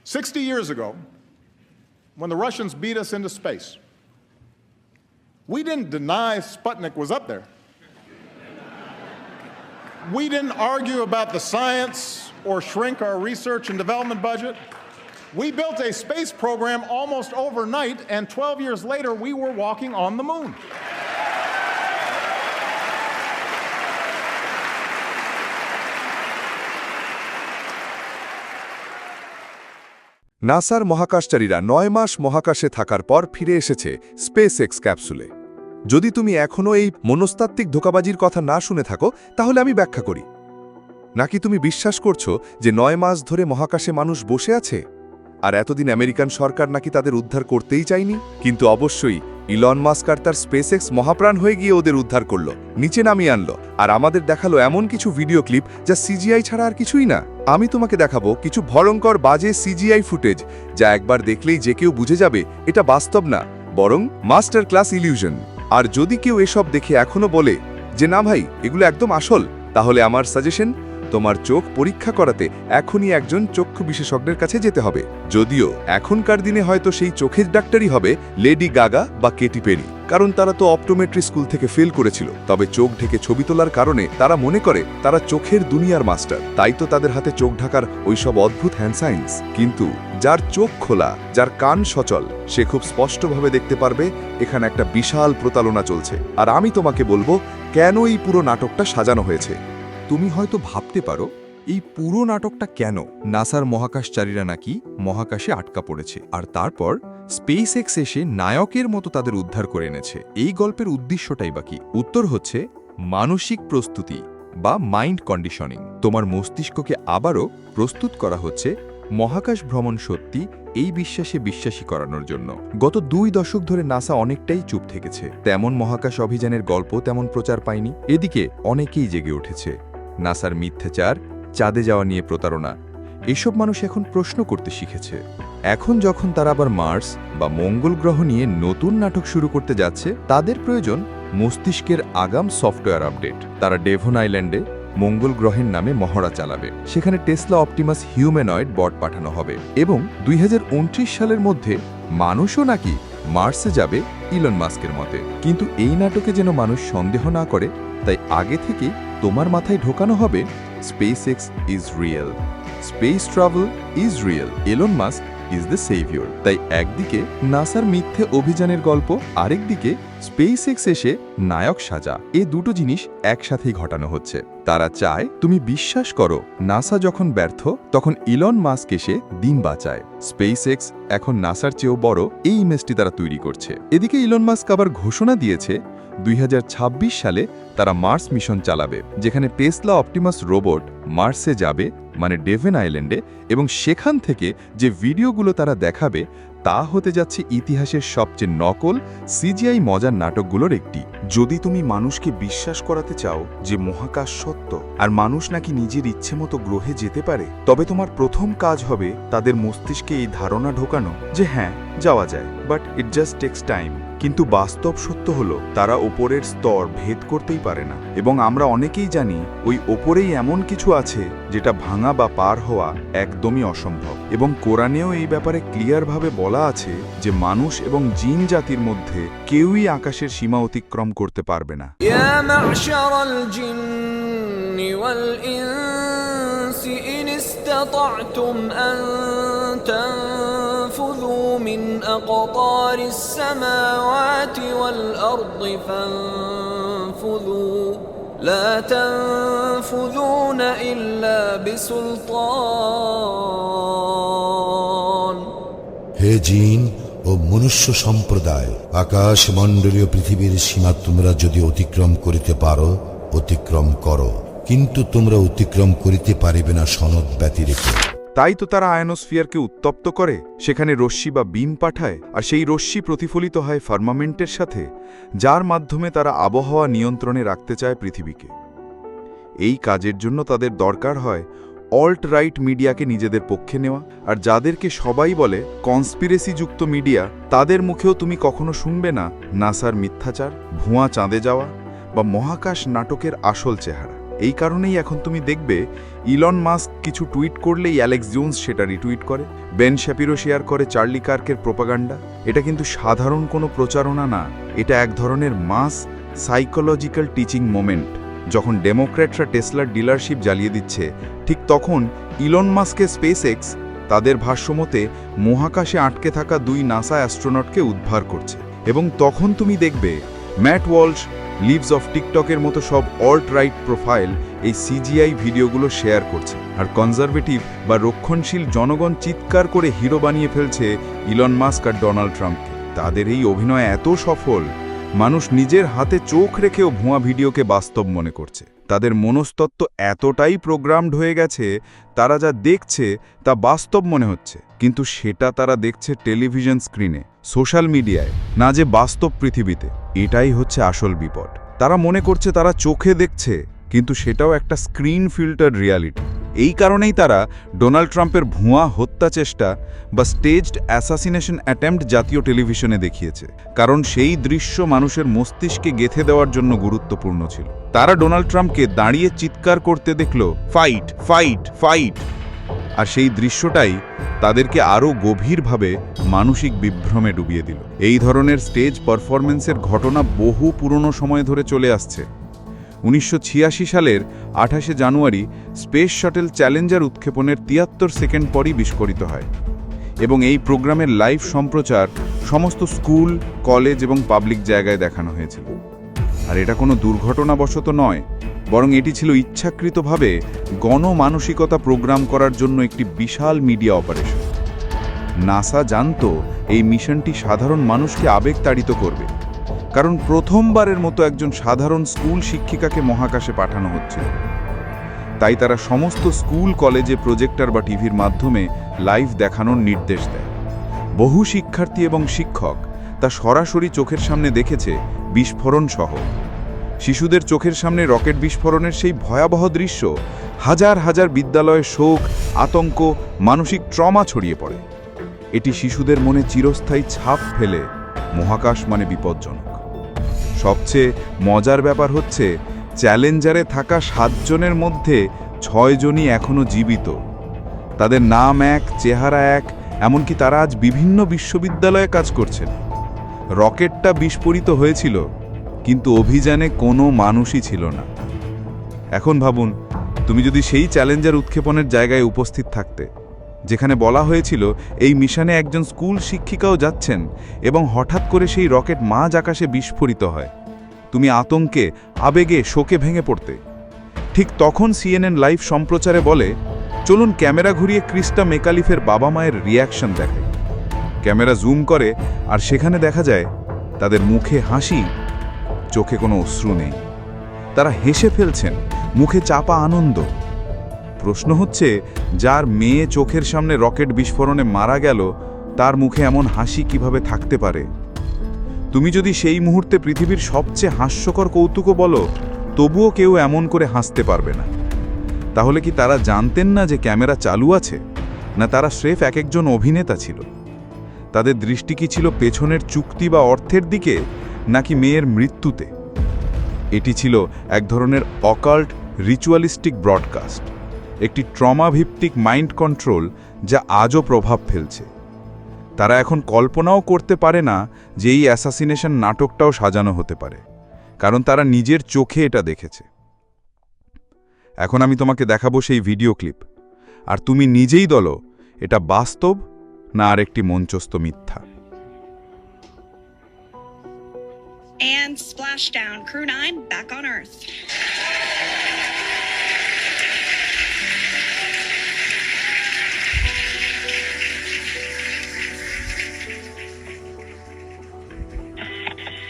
60 years ago, when the Russians beat us into space, we didn't deny Sputnik was up there. We didn't argue about the science or shrink our research and development budget. We built a space program almost overnight, and 12 years later, we were walking on the moon. নাসার মহাকাশচারীরা 9 মাস মহাকাশে থাকার পর ফিরে এসেছে SpaceX ক্যাপসুলে। যদি তুমি এখনও এই মনস্তাত্ত্বিক ধোঁকাবাজির কথা না শুনে থাকো, তাহলে আমি ব্যাখ্যা করি। নাকি তুমি বিশ্বাস করছো যে 9 মাস ধরে মহাকাশে মানুষ বসে আছে, আর এতদিন আমেরিকান সরকার নাকি তাদের উদ্ধার করতেই চায়নি? কিন্তু অবশ্যই ইলন মাস্ক আর তার স্পেসএক্স মহাপ্রাণ হয়ে গিয়ে ওদের উদ্ধার করলো, নিচে নামিয়ে আনলো, আর আমাদের দেখালো এমন কিছু ভিডিও ক্লিপ যা সিজিআই ছাড়া আর কিছুই না। আমি তোমাকে দেখাবো কিছু ভয়ঙ্কর বাজে সিজিআই ফুটেজ, যা একবার দেখলেই যে কেউ বুঝে যাবে এটা বাস্তব না, বরং মাস্টার ক্লাস ইলিউশন। আর যদি কেউ এসব দেখে এখনো বলে যে না ভাই এগুলো একদম আসল, তাহলে আমার সাজেশন, তোমার চোখ পরীক্ষা করাতে এখনই একজন চক্ষু বিশেষজ্ঞের কাছে যেতে হবে। যদিও এখনকার দিনে হয়তো সেই চোখের ডাক্তারই হবে লেডি গাগা বা কেটি পেরি, কারণ তারা তো অপটোমেট্রি স্কুল থেকে ফেল করেছিল। তবে চোখ ঢেকে ছবি তোলার কারণে তারা মনে করে তারা চোখের দুনিয়ার মাস্টার, তাই তো তাদের হাতে চোখ ঢাকার ওইসব অদ্ভুত হ্যান্ড সাইন্স। কিন্তু যার চোখ খোলা, যার কান সচল, সে খুব স্পষ্টভাবে দেখতে পারবে এখানে একটা বিশাল প্রতারণা চলছে। আর আমি তোমাকে বলবো কেন এই পুরো নাটকটা সাজানো হয়েছে। তুমি হয়তো ভাবতে পারো এই পুরো নাটকটা কেন? নাসার মহাকাশচারীরা নাকি মহাকাশে আটকা পড়েছে, আর তারপর স্পেসএক্স এসে নায়কের মতো তাদের উদ্ধার করে এনেছে। এই গল্পের উদ্দেশ্যটাই বাকি। উত্তর হচ্ছে মানসিক প্রস্তুতি বা মাইন্ড কন্ডিশনিং। তোমার মস্তিষ্ককে আবারও প্রস্তুত করা হচ্ছে মহাকাশ ভ্রমণ সত্যি এই বিশ্বাসে বিশ্বাসী করানোর জন্য। গত 2 দশক ধরে নাসা অনেকটাই চুপ থেকেছে, তেমন মহাকাশ অভিযানের গল্প তেমন প্রচার পায়নি। এদিকে অনেকেই জেগে উঠেছে, নাসার মিথ্যাচার, চাঁদে যাওয়া নিয়ে প্রতারণা, এসব মানুষ এখন প্রশ্ন করতে শিখেছে। এখন যখন তারা আবার মার্স বা মঙ্গল গ্রহ নিয়ে নতুন নাটক শুরু করতে যাচ্ছে, তাদের প্রয়োজন মস্তিষ্কের আগাম সফটওয়্যার আপডেট। তারা ডেভন আইল্যান্ডে মঙ্গল গ্রহের নামে মহড়া চালাবে, সেখানে টেসলা অপটিমাস হিউম্যানয়েড বট পাঠানো হবে, এবং 2029 সালের মধ্যে মানুষও নাকি মার্সে যাবে ইলন মাস্কের মতে। কিন্তু এই নাটকে যেন মানুষ সন্দেহ না করে, তাই আগে থেকেই তোমার মাথায় ঢোকানো হবে SpaceX is real, space travel is real, Elon Musk is the savior। তাই একদিকে নাসার মিথ্যে অভিযানের গল্প, আরেকদিকে SpaceX এসে নায়ক সাজা, এই দুটো জিনিস একসাথেই ঘটানো হচ্ছে। তারা চায় তুমি বিশ্বাস করো নাসা যখন ব্যর্থ, তখন ইলন মাস্ক এসে দিন বাঁচায়। SpaceX এখন নাসার চেয়েও বড়, এই ইমেজটি তারা তৈরি করছে। এদিকে ইলন মাস্ক আবার ঘোষণা দিয়েছে 2026 সালে তারা মার্স মিশন চালাবে, যেখানে টেসলা অপটিমাস রোবট মার্সে যাবে, মানে ডেভন আইল্যান্ডে, এবং সেখান থেকে যে ভিডিওগুলো তারা দেখাবে তা হতে যাচ্ছে ইতিহাসের সবচেয়ে নকল সিজিআই মজার নাটকগুলোর একটি। যদি তুমি মানুষকে বিশ্বাস করাতে চাও যে মহাকাশ সত্য আর মানুষ নাকি নিজের ইচ্ছে মতো গ্রহে যেতে পারে, তবে তোমার প্রথম কাজ হবে তাদের মস্তিষ্কে এই ধারণা ঢোকানো যে হ্যাঁ যাওয়া যায়, but it just tax time. কিন্তু বাস্তব সত্য হলো তারা ওপরের স্তর ভেদ করতেই পারে না, এবং আমরা অনেকেই জানি ওই ওপরেই এমন কিছু আছে যেটা ভাঙা বা পার হওয়া একদমই অসম্ভব। এবং কোরআনেও এই ব্যাপারে ক্লিয়ারভাবে বলা আছে যে মানুষ এবং জিন জাতির মধ্যে কেউই আকাশের সীমা অতিক্রম করতে পারবে না। من أقطار السماوات والأرض فانفذوا لا تنفذون إلا بسلطان। হে জিন ও মনুষ্য সম্প্রদায়, আকাশ মণ্ডলীয় পৃথিবীর সীমা তোমরা যদি অতিক্রম করিতে পারো, অতিক্রম করো, কিন্তু তোমরা অতিক্রম করিতে পারিবে না সনদ ব্যতিরেকে। তাই তো তারা আয়নোস্ফিয়ারকে উত্তপ্ত করে, সেখানে রশ্মি বা বিম পাঠায়, আর সেই রশ্মি প্রতিফলিত হয় ফার্মামেন্টের সাথে, যার মাধ্যমে তারা আবহাওয়া নিয়ন্ত্রণে রাখতে চায় পৃথিবীকে। এই কাজের জন্য তাদের দরকার হয় অল্ট রাইট মিডিয়াকে নিজেদের পক্ষে নেওয়া, আর যাদেরকে সবাই বলে কনস্পিরেসিযুক্ত মিডিয়া, তাদের মুখেও তুমি কখনো শুনবে না নাসার মিথ্যাচার, ভুয়া চাঁদে যাওয়া বা মহাকাশ নাটকের আসল চেহারা। এই কারণেই এখন তুমি দেখবে ইলন মাস্ক কিছু টুইট করলেই অ্যালেক্স জোন্স সেটা রিটুইট করে, বেন শ্যাপিরো শেয়ার করে চার্লি কার্কের প্রোপাগান্ডা। এটা কিন্তু সাধারণ কোনো প্রচারণা না, এটা এক ধরনের মাস সাইকোলজিক্যাল টিচিং মোমেন্ট। যখন ডেমোক্র্যাটরা টেসলার ডিলারশিপ জ্বালিয়ে দিচ্ছে, ঠিক তখন ইলন মাস্কের স্পেস এক্স তাদের ভাষ্যমতে মহাকাশে আটকে থাকা 2 নাসা অ্যাস্ট্রোনটকে উদ্ধার করছে। এবং তখন তুমি দেখবে ম্যাট ওয়ালশ, লিভস অফ টিকটকের মতো সব অল্ট রাইট প্রোফাইল এই সিজিআই ভিডিওগুলো শেয়ার করছে, আর কনজারভেটিভ বা রক্ষণশীল জনগণ চিৎকার করে হিরো বানিয়ে ফেলছে ইলন মাস্ক আর ডোনাল্ড ট্রাম্পকে। তাদের এই অভিনয় এত সফল, মানুষ নিজের হাতে চোখ রেখেও ভুয়া ভিডিওকে বাস্তব মনে করছে। তাদের মনস্তত্ত্ব এতটাই প্রোগ্রামড হয়ে গেছে, তারা যা দেখছে তা বাস্তব মনে হচ্ছে, কিন্তু সেটা তারা দেখছে টেলিভিশন স্ক্রিনে, সোশ্যাল মিডিয়ায়, না যে বাস্তব পৃথিবীতে। এটাই হচ্ছে আসল বিপদ। তারা মনে করছে তারা চোখে দেখছে, কিন্তু সেটাও একটা স্ক্রিন ফিল্টার রিয়ালিটি। এই কারণেই তারা ডোনাল্ড ট্রাম্পের ভুয়া হত্যা চেষ্টা বা স্টেজড অ্যাসাসিনেশন অ্যাটেম্প্ট জাতীয় টেলিভিশনে দেখিয়েছে, কারণ সেই দৃশ্য মানুষের মস্তিষ্কে গেঁথে দেওয়ার জন্য গুরুত্বপূর্ণ ছিল। তারা ডোনাল্ড ট্রাম্পকে দাঁড়িয়ে চিৎকার করতে দেখল, ফাইট ফাইট ফাইট, আর সেই দৃশ্যটাই তাদেরকে আরও গভীরভাবে মানসিক বিভ্রমে ডুবিয়ে দিল। এই ধরনের স্টেজ পারফরমেন্সের ঘটনা বহু পুরনো সময় ধরে চলে আসছে। 1986 সালের 28শে জানুয়ারি স্পেস শাটল চ্যালেঞ্জার উৎক্ষেপণের 73 সেকেন্ড পরই বিস্ফোরিত হয়, এবং এই প্রোগ্রামের লাইভ সম্প্রচার সমস্ত স্কুল, কলেজ এবং পাবলিক জায়গায় দেখানো হয়েছিল। আর এটা কোনো দুর্ঘটনাবশত নয়, বরং এটি ছিল ইচ্ছাকৃতভাবে গণমানসিকতা প্রোগ্রাম করার জন্য একটি বিশাল মিডিয়া অপারেশন। নাসা জানতো এই মিশনটি সাধারণ মানুষকে আবেগতাড়িত করবে, কারণ প্রথমবারের মতো একজন সাধারণ স্কুল শিক্ষিকাকে মহাকাশে পাঠানো হচ্ছিল। তাই তারা সমস্ত স্কুল, কলেজে প্রজেক্টর বা টিভির মাধ্যমে লাইভ দেখানোর নির্দেশ দেয়। বহু শিক্ষার্থী এবং শিক্ষক তা সরাসরি চোখের সামনে দেখেছে, বিস্ফোরণ সহ। শিশুদের চোখের সামনে রকেট বিস্ফোরণের সেই ভয়াবহ দৃশ্য হাজার হাজার বিদ্যালয়ে শোক, আতঙ্ক, মানসিক ট্রমা ছড়িয়ে পড়ে। এটি শিশুদের মনে চিরস্থায়ী ছাপ ফেলে, মহাকাশ মানে বিপজ্জনক। সবচেয়ে মজার ব্যাপার হচ্ছে, চ্যালেঞ্জারে থাকা 7 জনের মধ্যে 6 জনই এখনও জীবিত। তাদের নাম এক, চেহারা এক, এমনকি তারা আজ বিভিন্ন বিশ্ববিদ্যালয়ে কাজ করছেন। রকেটটা বিস্ফোরিত হয়েছিল, কিন্তু অভিযানে কোনো মানুষই ছিল না। এখন ভাবুন, তুমি যদি সেই চ্যালেঞ্জার উৎক্ষেপণের জায়গায় উপস্থিত থাকতে, যেখানে বলা হয়েছিল এই মিশনে একজন স্কুল শিক্ষিকাও যাচ্ছেন, এবং হঠাৎ করে সেই রকেট মাঝ আকাশে বিস্ফোরিত হয়, তুমি আতঙ্কে, আবেগে, শোকে ভেঙে পড়তে। ঠিক তখন সিএনএন লাইভ সম্প্রচারে বলে, চলুন ক্যামেরা ঘুরিয়ে ক্রিস্টা মেকালিফের বাবা মায়ের রিয়াকশন দেখায়। ক্যামেরা জুম করে, আর সেখানে দেখা যায় তাদের মুখে হাসি, চোখে কোনো অশ্রু নেই। তারা হেসে ফেলছেন, মুখে চাপা আনন্দ। প্রশ্ন হচ্ছে, যার মেয়ে চোখের সামনে রকেট বিস্ফোরণে মারা গেল, তার মুখে এমন হাসি কিভাবে থাকতে পারে? তুমি যদি সেই মুহূর্তে পৃথিবীর সবচেয়ে হাস্যকর কৌতুকও বলো, তবুও কেউ এমন করে হাসতে পারবে না। তাহলে কি তারা জানতেন না যে ক্যামেরা চালু আছে, না তারা স্রেফ একজন অভিনেতা ছিল? তাদের দৃষ্টি কি ছিল পেছনের চুক্তি বা অর্থের দিকে, নাকি মেয়ের মৃত্যুতে? এটি ছিল এক ধরনের অকাল্ট রিচুয়ালিস্টিক ব্রডকাস্ট, একটি ট্রমা ভিত্তিক মাইন্ড কন্ট্রোল যা আজও প্রভাব ফেলছে। তারা এখন কল্পনাও করতে পারে না যে এই অ্যাসাসিনেশন নাটকটাও সাজানো হতে পারে, কারণ তারা নিজের চোখে এটা দেখেছে। এখন আমি তোমাকে দেখাবো সেই ভিডিও ক্লিপ, আর তুমি নিজেই বলো এটা বাস্তব না আরেকটি মঞ্চস্থ মিথ্যা। And splashdown, Crew 9 back on Earth.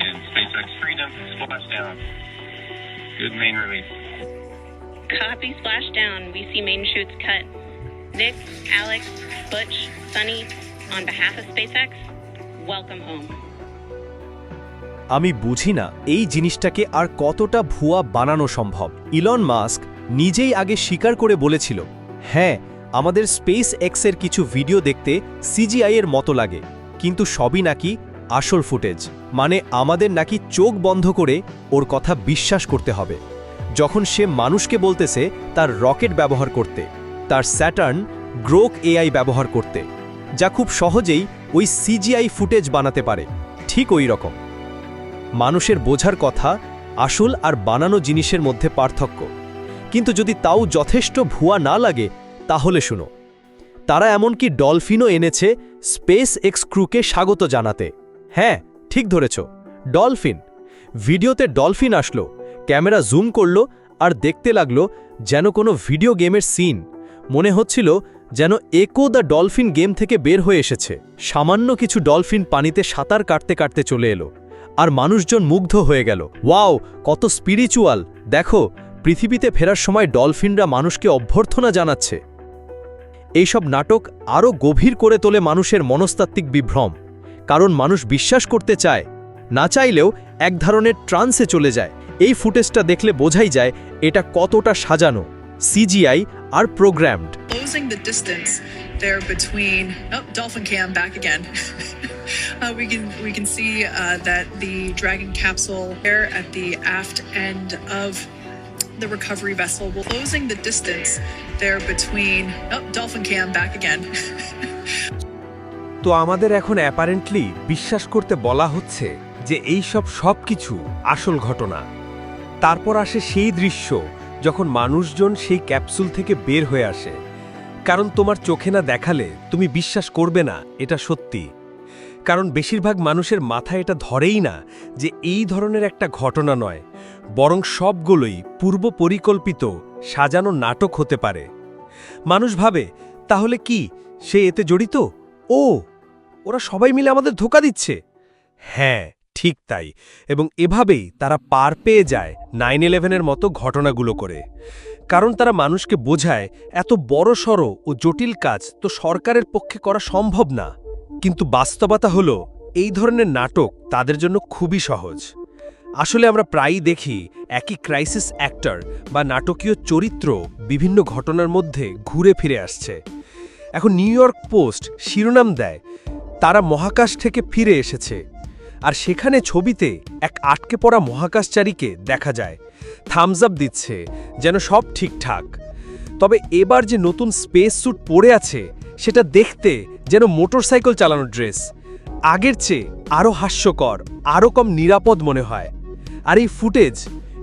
And SpaceX Freedom, splashdown. Good main release. Copy splashdown. We see main chutes cut. Nick, Alex, Butch, Sunny, on behalf of SpaceX, welcome home. আমি বুঝি না এই জিনিসটাকে আর কতটা ভুয়া বানানো সম্ভব। ইলন মাস্ক নিজেই আগে স্বীকার করে বলেছিল, হ্যাঁ, আমাদের স্পেস এক্সের কিছু ভিডিও দেখতে সিজিআই এর মতো লাগে, কিন্তু সবই নাকি আসল ফুটেজ। মানে আমাদের নাকি চোখ বন্ধ করে ওর কথা বিশ্বাস করতে হবে। যখন সে মানুষকে বলতেছে তার রকেট ব্যবহার করতে, তার স্যাটার্ন গ্রোক এআই ব্যবহার করতে, যা খুব সহজেই ওই সিজিআই ফুটেজ বানাতে পারে। ঠিক ওই রকম মানুষের বোঝার কথা আসল আর বানানো জিনিসের মধ্যে পার্থক্য। কিন্তু যদি তাও যথেষ্ট ভুয়া না লাগে তাহলে শুনো, তারা এমনকি ডলফিনও এনেছে স্পেস এক্স ক্রুকে স্বাগত জানাতে। হ্যাঁ, ঠিক ধরেছ, ডলফিন। ভিডিওতে ডলফিন আসলো, ক্যামেরা জুম করলো আর দেখতে লাগলো যেন কোনো ভিডিও গেমের সিন। মনে হচ্ছিল যেন একো দ্য ডলফিন গেম থেকে বের হয়ে এসেছে। সামান্য কিছু ডলফিন পানিতে সাঁতার কাটতে কাটতে চলে এলো, আর মানুষজন মুগ্ধ হয়ে গেল। ওয়াও, কত স্পিরিচুয়াল! দেখো, পৃথিবীতে ফেরার সময় ডলফিনরা মানুষকে অভ্যর্থনা জানাচ্ছে। এইসব নাটক আরও গভীর করে তোলে মানুষের মনস্তাত্ত্বিক বিভ্রম, কারণ মানুষ বিশ্বাস করতে চায়, না চাইলেও এক ধরনের ট্রান্সে চলে যায়। এই ফুটেজটা দেখলে বোঝাই যায় এটা কতটা সাজানো, সিজিআই আর programmed. Closing the distance there between dolphin cam back again. We can see that the Dragon capsule there at the aft end of the recovery vessel. Closing the distance there between dolphin cam back again. তো আমাদের এখন apparently বিশ্বাস করতে বলা হচ্ছে যে এই সব কিছু আসল ঘটনা। তারপর আসে সেই দৃশ্য যখন মানুষজন সেই ক্যাপসুল থেকে বের হয়ে আসে। কারণ তোমার চোখে না দেখালে তুমি বিশ্বাস করবে না এটা সত্যি। কারণ বেশিরভাগ মানুষের মাথায় এটা ধরেই না যে এই ধরনের একটা ঘটনা নয়, বরং সবগুলোই পূর্ব পরিকল্পিত সাজানো নাটক হতে পারে। মানুষ ভাবে, তাহলে কি সে এতে জড়িত? ওরা সবাই মিলে আমাদের ধোঁকা দিচ্ছে। হ্যাঁ, ঠিক তাই। এবং এভাবেই তারা পার পেয়ে যায় 9/11-এর মতো ঘটনাগুলো করে। কারণ তারা মানুষকে বোঝায় এত বড়সড় ও জটিল কাজ তো সরকারের পক্ষে করা সম্ভব না। কিন্তু বাস্তবতা হলো এই ধরনের নাটক তাদের জন্য খুবই সহজ। আসলে আমরা প্রায়ই দেখি একই ক্রাইসিস অ্যাক্টর বা নাটকীয় চরিত্র বিভিন্ন ঘটনার মধ্যে ঘুরে ফিরে আসছে। এখন নিউ ইয়র্ক পোস্ট শিরোনাম দেয়, তারা মহাকাশ থেকে ফিরে এসেছে। আর সেখানে ছবিতে এক আটকে পড়া মহাকাশচারীকে দেখা যায়, থামস আপ দিচ্ছে যেন সব ঠিকঠাক। তবে এবার যে নতুন স্পেস স্যুট পরে আছে সেটা দেখতে যেন মোটরসাইকেল চালানোর ড্রেস। আগের চেয়ে আরও হাস্যকর, আরও কম নিরাপদ মনে হয়। আর এই ফুটেজ,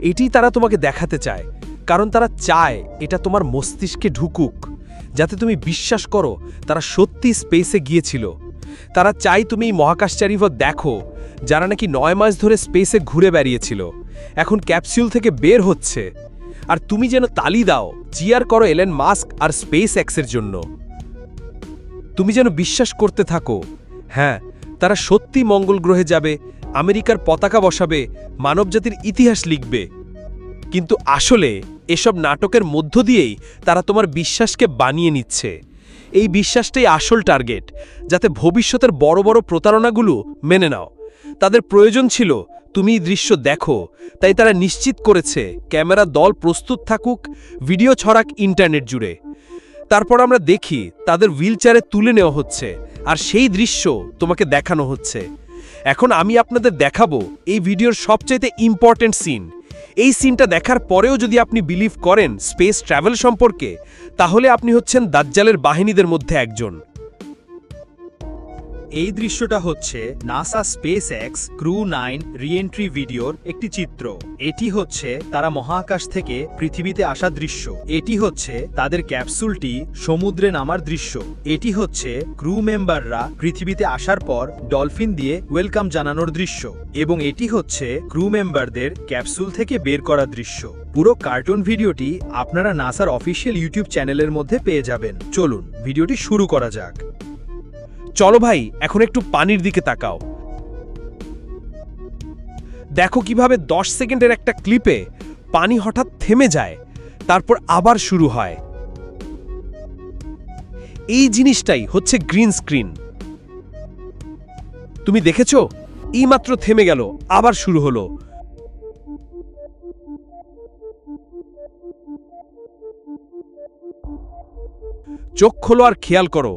এটি তারা তোমাকে দেখাতে চায়, কারণ তারা চায় এটা তোমার মস্তিষ্কে ঢুকুক, যাতে তুমি বিশ্বাস করো তারা সত্যি স্পেসে গিয়েছিল। তারা চায় তুমি এই মহাকাশচারীদের দেখো যারা নাকি 9 মাস ধরে স্পেসে ঘুরে বেরিয়েছিল, এখন ক্যাপসুল থেকে বের হচ্ছে। আর তুমি যেন তালি দাও, চিয়ার করো এলেন মাস্ক আর স্পেস এক্সের জন্য। তুমি যেন বিশ্বাস করতে থাকো, হ্যাঁ, তারা সত্যি মঙ্গল গ্রহে যাবে, আমেরিকার পতাকা বসাবে, মানবজাতির ইতিহাস লিখবে। কিন্তু আসলে এসব নাটকের মধ্য দিয়েই তারা তোমার বিশ্বাসকে বানিয়ে নিচ্ছে। এই বিশ্বাসটাই আসল টার্গেট, যাতে ভবিষ্যতের বড় বড় প্রতারণাগুলো মেনে নাও। তাদের প্রয়োজন ছিল তুমি এই দৃশ্য দেখো, তাই তারা নিশ্চিত করেছে ক্যামেরা দল প্রস্তুত থাকুক, ভিডিও ছড়াক ইন্টারনেট জুড়ে। তারপর আমরা দেখি তাদের হুইলচেয়ারে তুলে নেওয়া হচ্ছে, আর সেই দৃশ্য তোমাকে দেখানো হচ্ছে। এখন আমি আপনাদের দেখাবো এই ভিডিওর সবচাইতে ইম্পর্টেন্ট সিন। এই সিনটা দেখার পরেও যদি আপনি বিলিভ করেন স্পেস ট্রাভেল সম্পর্কে, তাহলে আপনি হচ্ছেন দাজ্জালের বাহিনীদের মধ্যে একজন। এই দৃশ্যটা হচ্ছে NASA space x crew 9 re-entry ভিডিওর একটি চিত্র। এটি হচ্ছে তারা মহাকাশ থেকে পৃথিবীতে আসা দৃশ্য। এটি হচ্ছে তাদের ক্যাপসুলটি সমুদ্রে নামার দৃশ্য। এটি হচ্ছে ক্রু মেম্বাররা পৃথিবীতে আসার পর ডলফিন দিয়ে ওয়েলকাম জানানোর দৃশ্য। এবং এটি হচ্ছে ক্রু মেম্বারদের ক্যাপসুল থেকে বের করা দৃশ্য। পুরো কার্টুন ভিডিওটি আপনারা নাসার অফিসিয়াল ইউটিউব চ্যানেলের মধ্যে পেয়ে যাবেন। চলুন ভিডিওটি শুরু করা যাক। চলো ভাই, এখন একটু পানির দিকে তাকাও। দেখো কিভাবে 10 সেকেন্ডের একটা ক্লিপে পানি হঠাৎ থেমে যায়, তারপর আবার শুরু হয়। এই জিনিসটাই হচ্ছে গ্রিন স্ক্রিন। তুমি দেখেছো, এইমাত্র থেমে গেল, আবার শুরু হলো। চোখ খোলো আর খেয়াল করো।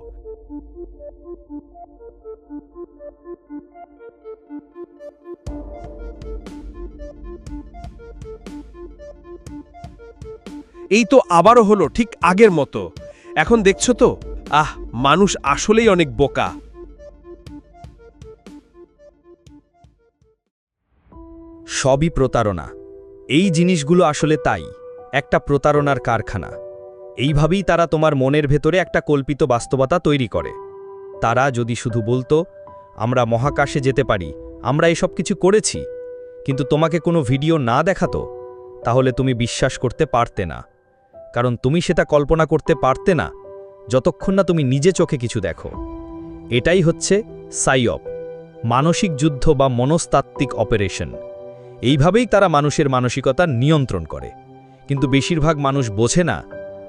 এই তো আবারও হলো ঠিক আগের মতো। এখন দেখছো তো, মানুষ আসলেই অনেক বোকা। সবই প্রতারণা। এই জিনিসগুলো আসলে তাই, একটা প্রতারণার কারখানা। এইভাবেই তারা তোমার মনের ভেতরে একটা কল্পিত বাস্তবতা তৈরি করে। তারা যদি শুধু বলতো, আমরা মহাকাশে যেতে পারি, আমরা এসব কিছু করেছি, কিন্তু তোমাকে কোনো ভিডিও না দেখাতো, তাহলে তুমি বিশ্বাস করতে পারতে না। কারণ তুমি সেটা কল্পনা করতে পারতে না যতক্ষণ না তুমি নিজে চোখে কিছু দেখো। এটাই হচ্ছে সাইঅপ, মানসিক যুদ্ধ বা মনস্তাত্ত্বিক অপারেশন। এইভাবেই তারা মানুষের মানসিকতা নিয়ন্ত্রণ করে। কিন্তু বেশিরভাগ মানুষ বোঝে না,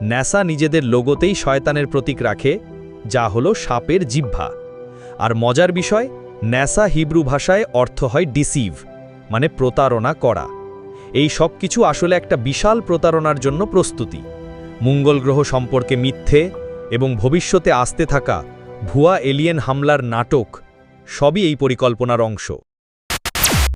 ন্যাসা নিজেদের লোগোতেই শয়তানের প্রতীক রাখে, যা হলো সাপের জিহ্বা। আর মজার বিষয়, ন্যাসা হিব্রু ভাষায় অর্থ হয় ডিসিভ, মানে প্রতারণা করা। এই সব কিছু আসলে একটা বিশাল প্রতারণার জন্য প্রস্তুতি। মঙ্গল গ্রহ সম্পর্কে মিথ্যে এবং ভবিষ্যতে আসতে থাকা ভুয়া এলিয়েন হামলার নাটক সবই এই পরিকল্পনার অংশ।